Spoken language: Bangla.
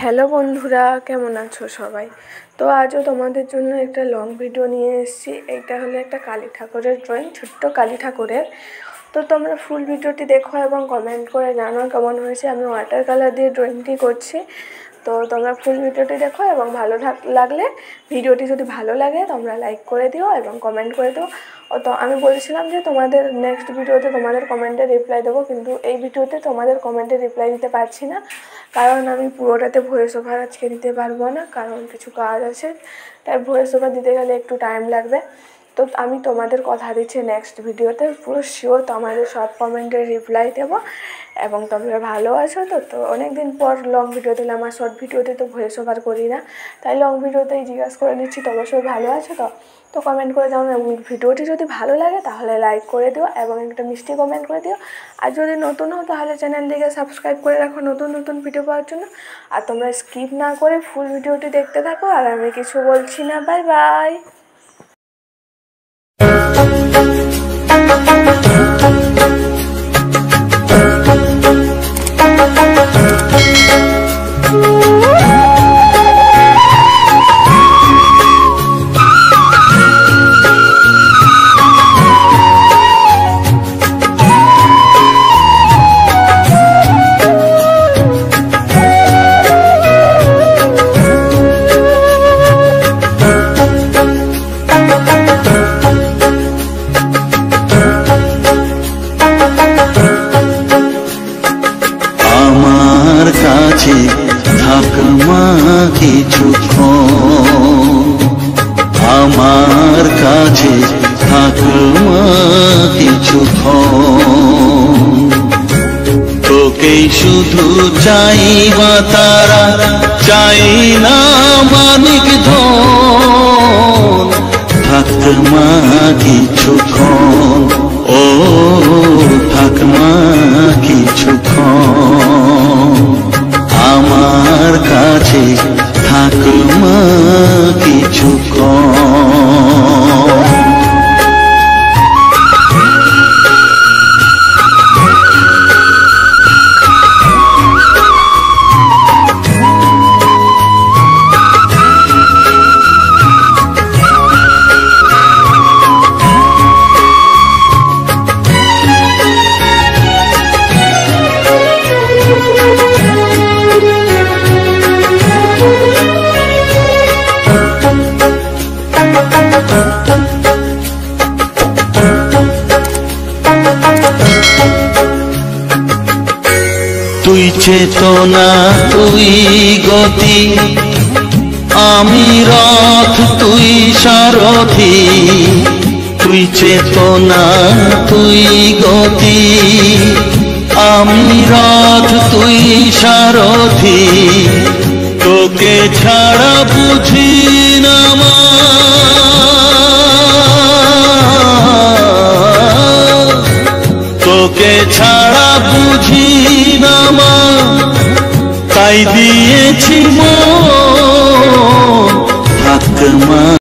হ্যালো বন্ধুরা, কেমন আছো সবাই? তো আজও তোমাদের জন্য একটা লং ভিডিও নিয়ে এসেছি। এইটা হলো একটা কালী ঠাকুরের ড্রয়িং, ছোট্ট কালী ঠাকুরের। তো তোমরা ফুল ভিডিওটি দেখো এবং কমেন্ট করে জানো কেমন হয়েছে। আমি ওয়াটার কালার দিয়ে ড্রয়িংটি করছি। তো তোমরা ফুল ভিডিওটি দেখো এবং ভালো লাগলে, ভিডিওটি যদি ভালো লাগে তোমরা লাইক করে দিও এবং কমেন্ট করে দিও। তো আমি বলেছিলাম যে তোমাদের নেক্সট ভিডিওতে তোমাদের কমেন্টে রিপ্লাই দেবো, কিন্তু এই ভিডিওতে তোমাদের কমেন্টে রিপ্লাই দিতে পারছি না, কারণ আমি পুরোটাতে ভয়েস ওভার আজকে দিতে পারবো না, কারণ কিছু কাজ আছে। তাই ভয়েস ওভার দিতে গেলে একটু টাইম লাগবে। তো আমি তোমাদের কথা দিচ্ছি নেক্সট ভিডিওতে পুরো শিওর তোমাদের সব কমেন্টের রিপ্লাই দেবো। এবং তোমরা ভালো আছো তো অনেক দিন পর লং ভিডিও দিলাম, আর শর্ট ভিডিওতে তো ভয়েস ওভার করি না, তাই লং ভিডিওতেই জিজ্ঞাসা করে নিচ্ছি তোমরা সবাই ভালো আছো তো কমেন্ট করে জানো। এবং ভিডিওটি যদি ভালো লাগে তাহলে লাইক করে দিও এবং একটা মিষ্টি কমেন্ট করে দিও। আর যদি নতুন হও তাহলে চ্যানেলটিকে সাবস্ক্রাইব করে রাখো নতুন নতুন ভিডিও পাওয়ার জন্য। আর তোমরা স্কিপ না করে ফুল ভিডিওটি দেখতে থাকো। আর আমি কিছু বলছি না, বাই বাই। আমার কাছে থাকমা কিছুক্ষণ, তোকেই শুধু চাইবা তারা, চাই না মানিক ধন। থাকমা কিছুক্ষণ, ও থাকমা কিছুক্ষণ, আমার কাছে থাকমা কিছুক্ষণ। তুই চেতনা, তুই গতি, আমি রথ, তুই সারথি। তুই চেতনা, তুই গতি, আমি রথ, তুই সারথি। তোকে ছাড়া বুঝি না মা, তোকে ছাড়া বুঝি না মা, তাই দিয়েছি মন।